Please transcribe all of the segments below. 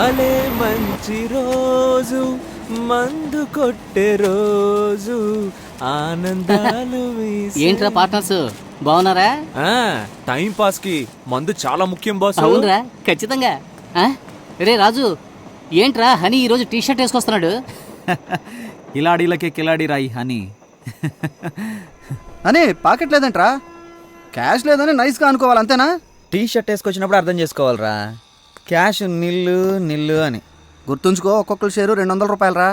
భలే మంచి రోజు మందు కొట్టే రోజు ఆనందాలు ఏంట్రా పార్ట్నర్స్ బాగున్నారా? టైం పాస్ కి మందు చాలా ముఖ్యం బాస్. అవునరా ఖచ్చితంగా. రే రాజు ఏంట్రా హనీ ఈరోజు టీ షర్ట్ వేసుకొస్తున్నాడు? కిలాడీలకే కిలాడీ రాయి హనీ అని పాకెట్ లేదంట్రా, క్యాష్ లేదని నైస్గా అనుకోవాలి అంతేనా? టీ షర్ట్ వేసుకొచ్చినప్పుడు అర్థం చేసుకోవాలరా, క్యాష్ నిల్లు నిల్లు అని గుర్తుంచుకో, ఒక్కొక్కరు షేరు 200 రూపాయలరా.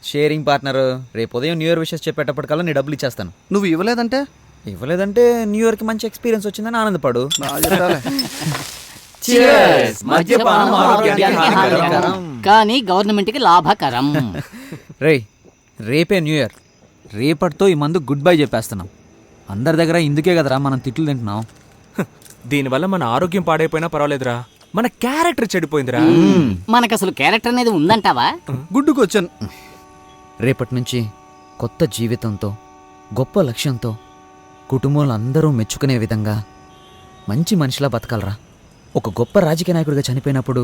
Sharing partner. రేపు ఉదయం న్యూ ఇయర్ విషెస్ చెప్పేటప్పటికల్లా నీ డబ్బులు ఇచ్చేస్తాను. నువ్వు ఇవ్వలేదంటే న్యూ ఇయర్కి మంచి ఎక్స్పీరియన్స్ వచ్చిందని ఆనందపడు. కానీ గవర్నమెంట్కి లాభకరం. రేపే న్యూ ఇయర్, రేపటితో ఈ మందు గుడ్ బై చెప్పేస్తున్నాం. అందరి దగ్గర ఇందుకే కదరా మనం తిట్లు తింటున్నాం. దీనివల్ల మన ఆరోగ్యం పాడైపోయినా పర్వాలేదురా, మన క్యారెక్టర్ చెడిపోయిందిరా. మనకు అసలు క్యారెక్టర్ అనేది ఉందంటావా? గుడ్డుకు వచ్చాను. రేపటి నుంచి కొత్త జీవితంతో, గొప్ప లక్ష్యంతో, కుటుంబంలో అందరూ మెచ్చుకునే విధంగా మంచి మనిషిలా బతకాలరా. ఒక గొప్ప రాజకీయ నాయకుడిగా చనిపోయినప్పుడు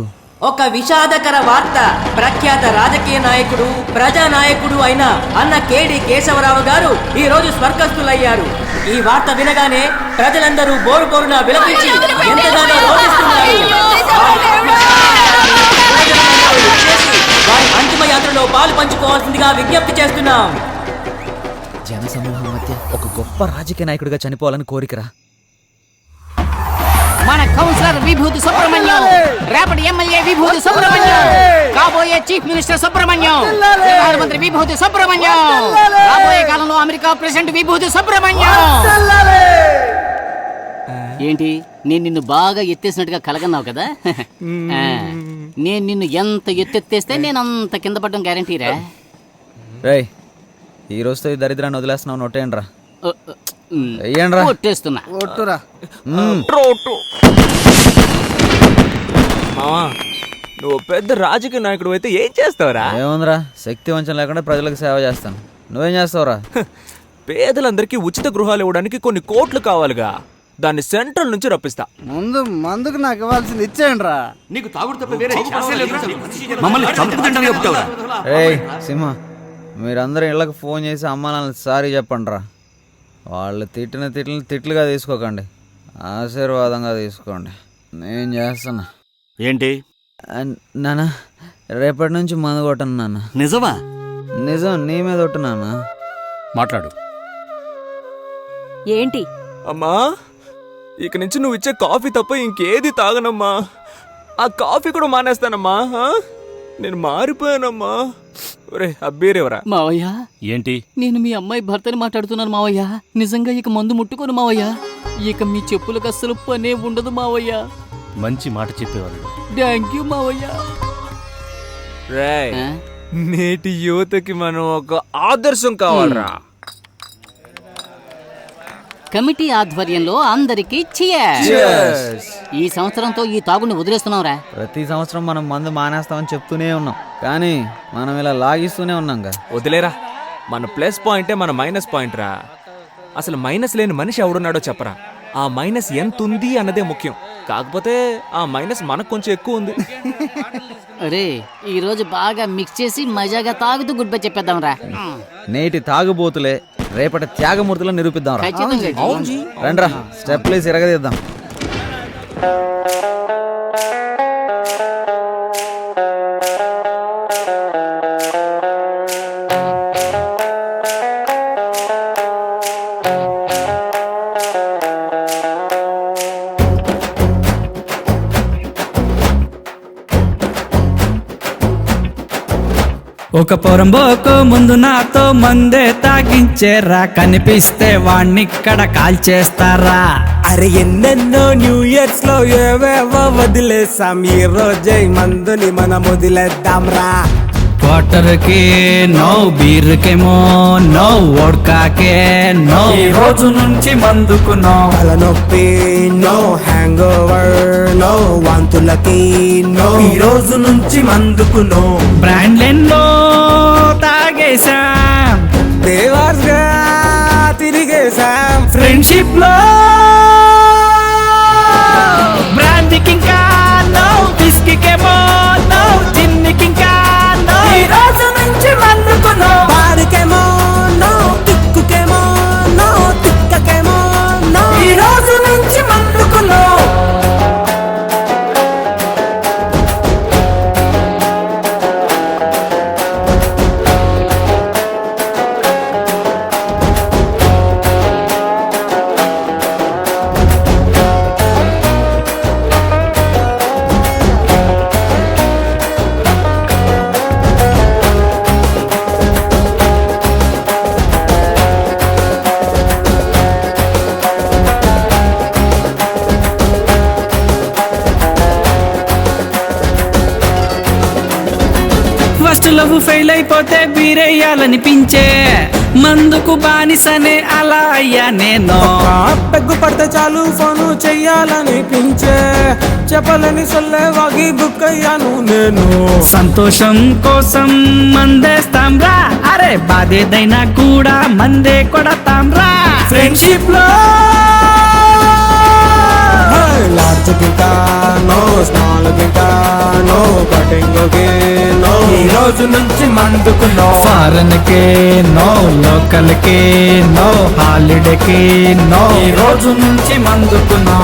ఒక విషాదకర వార్త. ప్రఖ్యాత రాజకీయ నాయకుడు, ప్రజానాయకుడు అయిన అన్న కేడి కేశవరావు గారు ఈ రోజు స్వర్గస్థులయ్యారు. ఈ వార్త వినగానే ప్రజలందరూ బోరు బోరున విలపించి ఎంతగానో రోధిస్తున్నారు. వారి అంతిమ యాత్రలో పాలు పంచుకోవాల్సిందిగా విజ్ఞప్తి చేస్తున్నాం. జనసమూహం మధ్య ఒక గొప్ప రాజకీయ నాయకుడిగా చనిపోవాలని కోరికరా. మన కౌన్సిలర్ విభూతి సుబ్రహ్మణ్యం, రేపటి ఎమ్మెల్యే విభూతి సుబ్రహ్మణ్యం, కాబోయే చీఫ్ మినిస్టర్ సుబ్రహ్మణ్యం, ప్రధానమంత్రి విభూతి సుబ్రహ్మణ్యం, రాబోయే కాలంలో అమెరికా ప్రెసిడెంట్ విభూతి సుబ్రహ్మణ్యం. ఏంటి నేను నిన్ను బాగా ఎత్తేసినట్టుగా కలగన్నావు కదా? నేను నిన్ను ఎంత ఎత్తెత్తేస్తే నేను అంత కింద పడ్డం గ్యారంటీరా. రేయ్, ఈ రోజుతో ఈ దరిద్రాన్ని వదిలేస్తున్నావు. నొట్టేయండిరా. కొట్టేస్తున్నా. మావా, నువ్వు పెద్ద రాజకీయ నాయకుడు అయితే ఏం చేస్తావురా? ఏముందిరా, శక్తి వంచన లేకుండా ప్రజలకు సేవ చేస్తాను. నువ్వేం చేస్తావురా? పేదలందరికీ ఉచిత గృహాలు ఇవ్వడానికి కొన్ని కోట్లు కావాలిగా, దాన్ని సెంట్రల్ నుంచి రప్పిస్తా. ముందు మందుకు నాకు ఇవ్వాల్సింది ఇచ్చేయండి రా. నీకు తాగుడు తప్ప వేరే మమ్మల్ని చంపుతుందంటే చెప్తావురా? ఏయ్ సింహ, మీరందరూ ఇళ్ళకి ఫోన్ చేసి అమ్మ నాన్న సారీ చెప్పండి రా. వాళ్ళు తిట్టిన తిట్లుగా తీసుకోకండి, ఆశీర్వాదంగా తీసుకోండి. నేను చేస్తున్నా. ఏంటి నాన్న, రేపటి నుంచి మందు కొట్టను నాన్న. నిజమా? నిజం, నీ మీద కొట్టు నాన్న. మాట్లాడు. ఏంటి అమ్మా, ఇక నుంచి నువ్వు ఇచ్చే కాఫీ తప్ప ఇంకేది తాగనమ్మా. ఆ కాఫీ కూడా మానేస్తానమ్మా. నేను మారిపోయానమ్మా. అబ్బేరేవరా మావయ్య? ఏంటి? నేను మీ అమ్మాయి భర్తని మాట్లాడుతున్నాను మావయ్య. నిజంగా ఇక మందు ముట్టుకోను మావయ్య. ఇక మీ చెప్పులకు అస్సలు పనే ఉండదు మావయ్య. మంచి మాట చెప్పేవాళ్ళు. థ్యాంక్ యూ మావయ్య. నేటి యువతకి మనం ఒక ఆదర్శం కావాలరా. కమిటీ ఆధ్వర్యంలో అందరికీ cheers. ఈ సంవత్సరంతో ఈ తాగుని వదిలేస్తున్నాంరా. ప్రతి సంవత్సరం మనం మందు మానేస్తామని చెప్తూనే ఉన్నాం, కానీ మనం ఇలా లాగిస్తూనే ఉన్నాంగా. వదిలేరా, మన ప్లస్ పాయింటే మన మైనస్ పాయింట్ రా. అసలు మైనస్ లేని మనిషి ఎవడున్నాడో చెప్పరా. ఆ మైనస్ ఎంత ఉంది అన్నదే ముఖ్యం. కాకపోతే ఆ మైనస్ మనకు కొంచెం ఎక్కువ ఉంది. అరే, ఈ రోజు బాగా మిక్స్ చేసి మజాగా తాగుతూ గుడ్ బై చెప్పేద్దాం రా. నేటి తాగుబోతులే రేపటి త్యాగమూర్తులను నిరూపిద్దాం రా. రండ్రా, స్టెప్ లేసి ఎరగదీద్దాం. ఒక పొరంబోకు ముందు నాతో మందే తాగించేరా, కనిపిస్తే వాణ్ణిక్కడ కాల్చేస్తారా. అరే ఎన్నెన్నో న్యూ ఇయర్స్ లో ఏవేవో వదిలేసాం, ఈ రోజే మందుని మనం వదిలేద్దాం రా. క్వార్టర్కి నో, బీర్కేమో నో, వోడ్కాకే నో. ఈ రోజు నుంచి మందుకు నో. తలనొప్పి నో, హ్యాంగ్ ఓవర్ నో, వాంతులకి నో. ఈ రోజు నుంచి మందుకు నో. బ్రాండ్లెన్నో తాగేశాం, దేవర్స్ గా తిరిగేశాం, ఫ్రెండ్షిప్ లో బ్రాండ్కి ఇంకా నో, బిస్కీకేమో నో. ఫస్ట్ లవ్ ఫెయిల్ అయిపోతే బీరేయాలనిపించే మందుకు బానిసనే అలా అయ్యా నేను పెగ్గు పడితే చాలు ఫోను చెయ్యాలనిపించే చెప్పలని సొల్లే వాగి బుక్ అయ్యాను నేను సంతోషం కోసం మందేస్తాం రా అరే బాధేదైనా కూడా మందే కొడతాం రా ఫ్రెండ్షిప్ లో లార్జ్ గిటా నో స్మాల్ గిటా నో కటింగ్ కి నో ఈ రోజు నుంచి మందుకు నో ఫారెన్ కి నో లోకల్ కి నో హాలిడే కి నో ఈ రోజు నుంచి మందుకు నో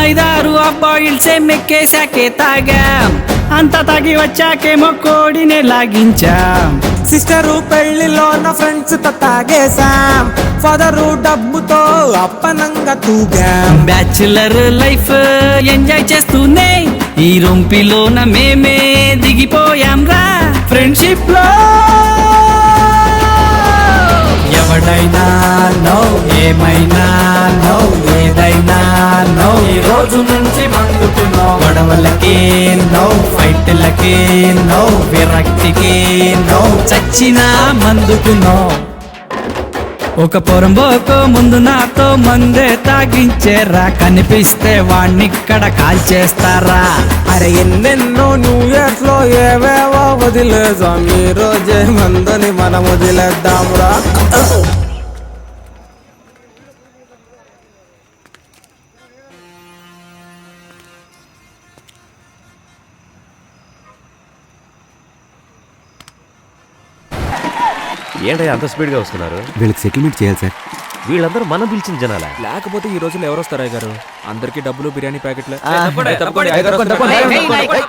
ఐదారు అబ్బాయిల్సే మెక్కేశాకే తాగాం అంత తాగి వచ్చాకేమో కోడినే లాగించాం సిస్టరు పెళ్లిలో నా ఫ్రెండ్స్ తో తాగేశాం ఫాదరు డబ్బుతో అప్పనంగా తూగాం బ్యాచులర్ లైఫ్ ఎంజాయ్ చేస్తూనే ఈ రొంపిలోన మేమే దిగిపోయాం రా ఫ్రెండ్షిప్ లో ఎవడైనా నో ఏమైనా నో ఏదైనా నో ఈ రోజు నుంచి మందుకు నో గొడవలకి నో ఫైట్లకి నో విరక్తికి నో చచ్చినా మందుకు నో ఒక పొరంబోకు ముందు నాతో మందే తాగించేరా కనిపిస్తే వాణ్ణిక్కడ కాల్చేస్తారా అరే ఎన్నెన్నో న్యూ ఇయర్స్ లో ఏవేవో వదిలేసాం ఈ రోజే మందుని మనం వదిలేద్దాంరా ఏంటయ్యా అంత స్పీడ్గా వస్తున్నారు? వీళ్ళకి సెటిల్మెంట్ చేయాలి సార్. వీళ్ళందరూ మనం పిలిచిన జనాలా? లేకపోతే ఈ రోజుల్లో ఎవరు వస్తారా గారు? అందరికీ డబ్బులు బిర్యానీ ప్యాకెట్లే. ఏయ్, ఏయ్, నాయకుడు.